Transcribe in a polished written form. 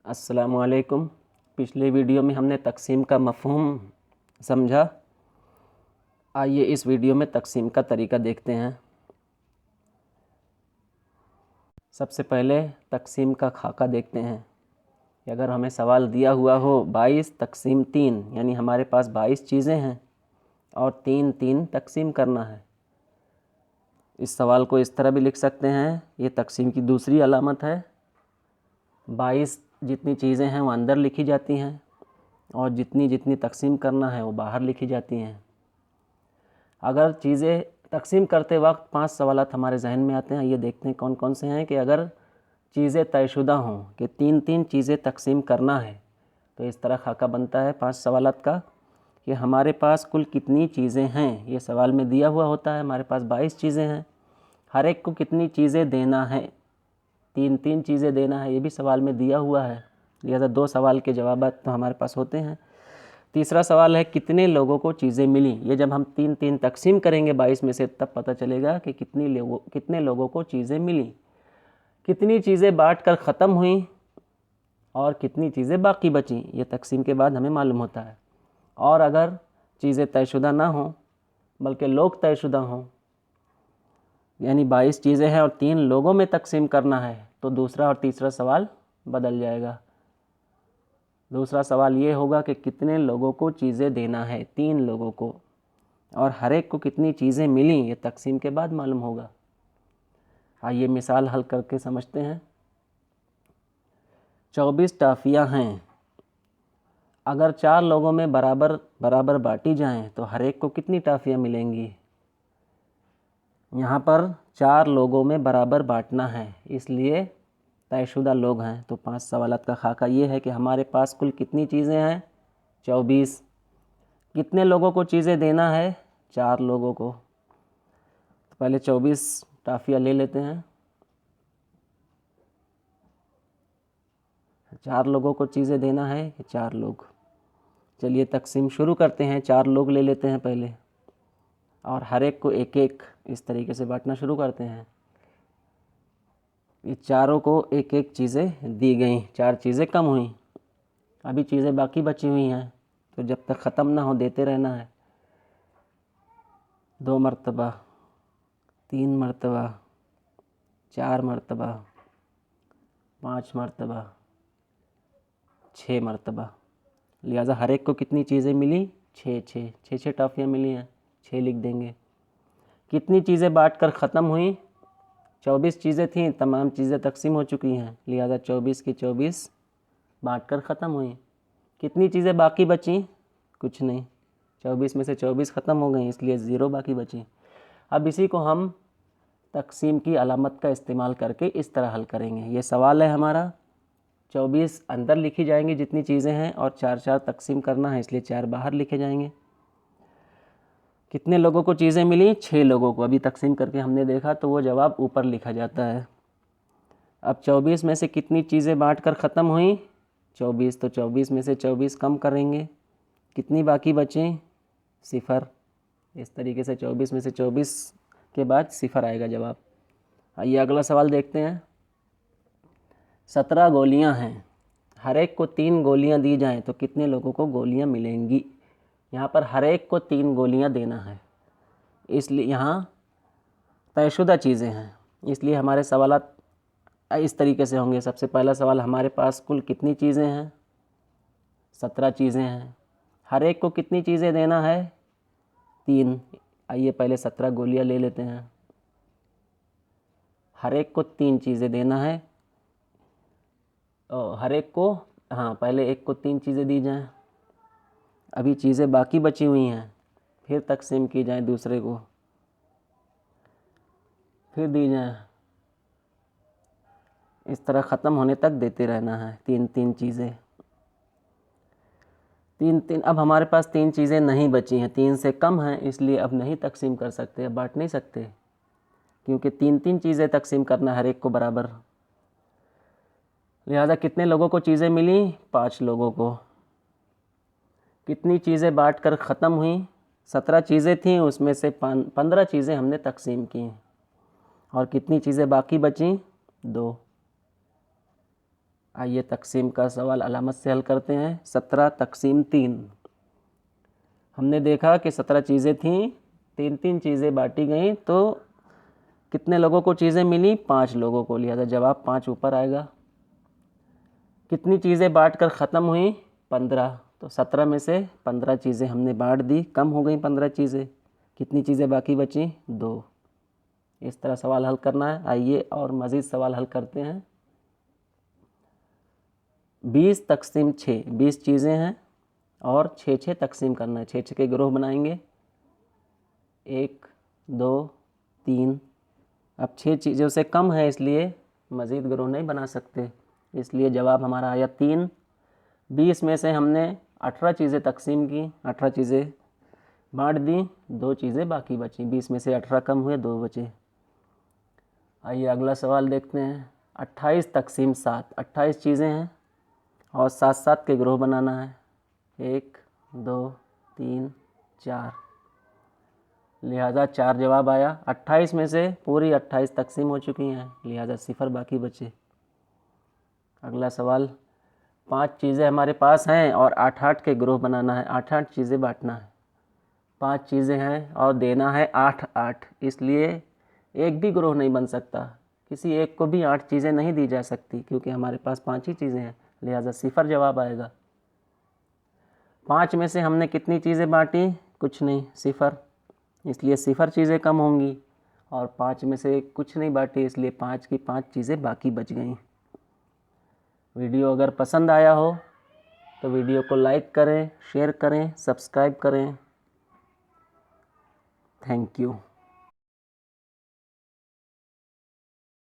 अस्सलामुअलैकुम। पिछले वीडियो में हमने तक़सीम का मफ़हूम समझा। आइए इस वीडियो में तक़सीम का तरीका देखते हैं। सबसे पहले तक़सीम का खाका देखते हैं कि अगर हमें सवाल दिया हुआ हो 22 तक़सीम 3, यानी हमारे पास 22 चीज़ें हैं और 3 3 तक़सीम करना है। इस सवाल को इस तरह भी लिख सकते हैं, ये तक़सीम की दूसरी अलामत है। 22 जितनी चीज़ें हैं वो अंदर लिखी जाती हैं और जितनी जितनी तक़सीम करना है वो बाहर लिखी जाती हैं। अगर चीज़ें तक़सीम करते वक्त 5 सवालात हमारे जहन में आते हैं। ये देखते हैं कौन कौन से हैं। कि अगर चीज़ें तयशुदा हों कि 3 3 चीज़ें तक़सीम करना है, तो इस तरह खाका बनता है 5 सवालात का कि हमारे पास कुल कितनी चीज़ें हैं। ये सवाल में दिया हुआ होता है, हमारे पास 22 चीज़ें हैं, हर एक को कितनी चीज़ें देना है, 3 3 चीज़ें देना है, ये भी सवाल में दिया हुआ है। लिहाजा 2 सवाल के जवाब तो हमारे पास होते हैं। तीसरा सवाल है कितने लोगों को चीज़ें मिली। ये जब हम 3 3 तक़सीम करेंगे 22 में से, तब पता चलेगा कि कितने लोगों को चीज़ें मिली, कितनी चीज़ें बाँट कर ख़त्म हुई और कितनी चीज़ें बाकी बची। ये तक़सीम के बाद हमें मालूम होता है। और अगर चीज़ें तयशुदा ना हों बल्कि लोग तयशुदा हों, यानी 22 चीज़ें हैं और 3 लोगों में तक़सीम करना है, तो दूसरा और तीसरा सवाल बदल जाएगा। दूसरा सवाल ये होगा कि कितने लोगों को चीज़ें देना है, 3 लोगों को, और हर एक को कितनी चीज़ें मिली, ये तक़सीम के बाद मालूम होगा। आइए मिसाल हल करके समझते हैं। 24 टाफ़ियाँ हैं। अगर 4 लोगों में बराबर बराबर बाँटी जाएं तो हर एक को कितनी टाफ़ियाँ मिलेंगी। यहाँ पर 4 लोगों में बराबर बाँटना है, इसलिए तयशुदा लोग हैं। तो 5 सवालात का खाका ये है कि हमारे पास कुल कितनी चीज़ें हैं, 24। कितने लोगों को चीज़ें देना है, 4 लोगों को। तो पहले 24 टाफ़ियाँ ले लेते हैं। 4 लोगों को चीज़ें देना है, 4 लोग। चलिए तक़सीम शुरू करते हैं। 4 लोग ले लेते हैं पहले और हर एक को एक एक इस तरीके से बांटना शुरू करते हैं। ये चारों को एक एक चीज़ें दी गई, 4 चीज़ें कम हुई, अभी चीज़ें बाकी बची हुई हैं, तो जब तक ख़त्म ना हो देते रहना है। 2 मरतबा, 3 मरतबा, 4 मरतबा, 5 मरतबा, 6 मरतबा। लिहाजा हर एक को कितनी चीज़ें मिली, 6 टाफ़ियाँ मिली हैं, 6 लिख देंगे। कितनी चीज़ें बाँट कर ख़त्म हुई, 24 चीज़ें थीं, तमाम चीज़ें तक़सीम हो चुकी हैं, लिहाजा 24 की 24 बाँट कर ख़त्म हुई। कितनी चीज़ें बाकी बची, कुछ नहीं, 24 में से 24 ख़त्म हो गई, इसलिए 0 बाकी बची। अब इसी को हम तक़सीम की अलामत का इस्तेमाल करके इस तरह हल करेंगे। ये सवाल है हमारा, 24 अंदर लिखी जाएंगी जितनी चीज़ें हैं और 4 4 तक़सीम करना है, इसलिए 4 बाहर लिखे जाएंगे। कितने लोगों को चीज़ें मिली, 6 लोगों को। अभी तक़सीम करके हमने देखा तो वो जवाब ऊपर लिखा जाता है। अब 24 में से कितनी चीज़ें बाँट कर ख़त्म हुई, 24, तो 24 में से 24 कम करेंगे, कितनी बाकी बची, 0। इस तरीके से 24 में से 24 के बाद 0 आएगा जवाब। आइए अगला सवाल देखते हैं। 17 गोलियां हैं, हर एक को 3 गोलियां दी जाएं तो कितने लोगों को गोलियां मिलेंगी। यहाँ पर हर एक को 3 गोलियां देना है, इसलिए यहाँ तयशुदा चीज़ें हैं, इसलिए हमारे सवालात इस तरीके से होंगे। सबसे पहला सवाल, हमारे पास कुल कितनी चीज़ें हैं, 17 चीज़ें हैं, हर एक को कितनी चीज़ें देना है, 3। आइए पहले 17 गोलियां ले लेते हैं। हर एक को 3 चीज़ें देना है, हर एक को, हाँ पहले एक को 3 चीज़ें दी जाएं, अभी चीज़ें बाकी बची हुई हैं, फिर तक़सीम की जाए, दूसरे को फिर दी जाएं, इस तरह ख़त्म होने तक देते रहना है। 3 3 चीज़ें, 3 3। अब हमारे पास 3 चीज़ें नहीं बची हैं, 3 से कम हैं, इसलिए अब नहीं तक़सीम कर सकते, अब बाँट नहीं सकते, क्योंकि 3 3 चीज़ें तक़सीम करना हर एक को बराबर। लिहाजा कितने लोगों को चीज़ें मिली, 5 लोगों को। कितनी चीज़ें बाँट कर ख़त्म हुई, 17 चीज़ें थीं, उसमें से 15 चीज़ें हमने तक़सीम की, और कितनी चीज़ें बाकी बची, 2। आइए तकसीम का सवाल अलामत से हल करते हैं। 17 तकसीम 3। हमने देखा कि 17 चीज़ें थीं, 3-3 चीज़ें बांटी गईं, तो कितने लोगों को चीज़ें मिली? 5 लोगों को, लिहाजा जवाब 5 ऊपर आएगा। कितनी चीज़ें बांट कर ख़त्म हुई? 15। तो 17 में से 15 चीज़ें हमने बांट दी, कम हो गई 15 चीज़ें। कितनी चीज़ें बाकी बची? 2। इस तरह सवाल हल करना है। आइए और मज़ीद सवाल हल करते हैं। 20 तकसीम 6, 20 चीज़ें हैं और 6-6 तकसीम करना है। 6-6 के ग्रोह बनाएंगे, 1, 2, 3। अब 6 चीज़ों से कम है, इसलिए मज़ीद ग्रोह नहीं बना सकते, इसलिए जवाब हमारा आया 3। 20 में से हमने 18 चीज़ें तकसीम की, 18 चीज़ें बांट दी, 2 चीज़ें बाकी बची। 20 में से 18 कम हुए, 2 बचे। आइए अगला सवाल देखते हैं। 28 तकसीम 7, 28 चीज़ें हैं और 7-7 के ग्रोह बनाना है, 1, 2, 3, 4। लिहाजा 4 जवाब आया। 28 में से पूरी 28 तकसीम हो चुकी हैं, लिहाजा 0 बाकी बचे। अगला सवाल, 5 चीज़ें हमारे पास हैं और 8-8 के ग्रोह बनाना है, 8-8 चीज़ें बांटना है। 5 चीज़ें हैं और देना है 8-8, इसलिए एक भी ग्रोह नहीं बन सकता। किसी एक को भी 8 चीज़ें नहीं दी जा सकती, क्योंकि हमारे पास 5 ही चीज़ें हैं, लिहाजा 0 जवाब आएगा। 5 में से हमने कितनी चीज़ें बांटी? कुछ नहीं, 0, इसलिए 0 चीज़ें कम होंगी। और 5 में से कुछ नहीं बांटी, इसलिए 5 की 5 चीज़ें बाकी बच गईं। वीडियो अगर पसंद आया हो तो वीडियो को लाइक करें, शेयर करें, सब्सक्राइब करें। Thank you.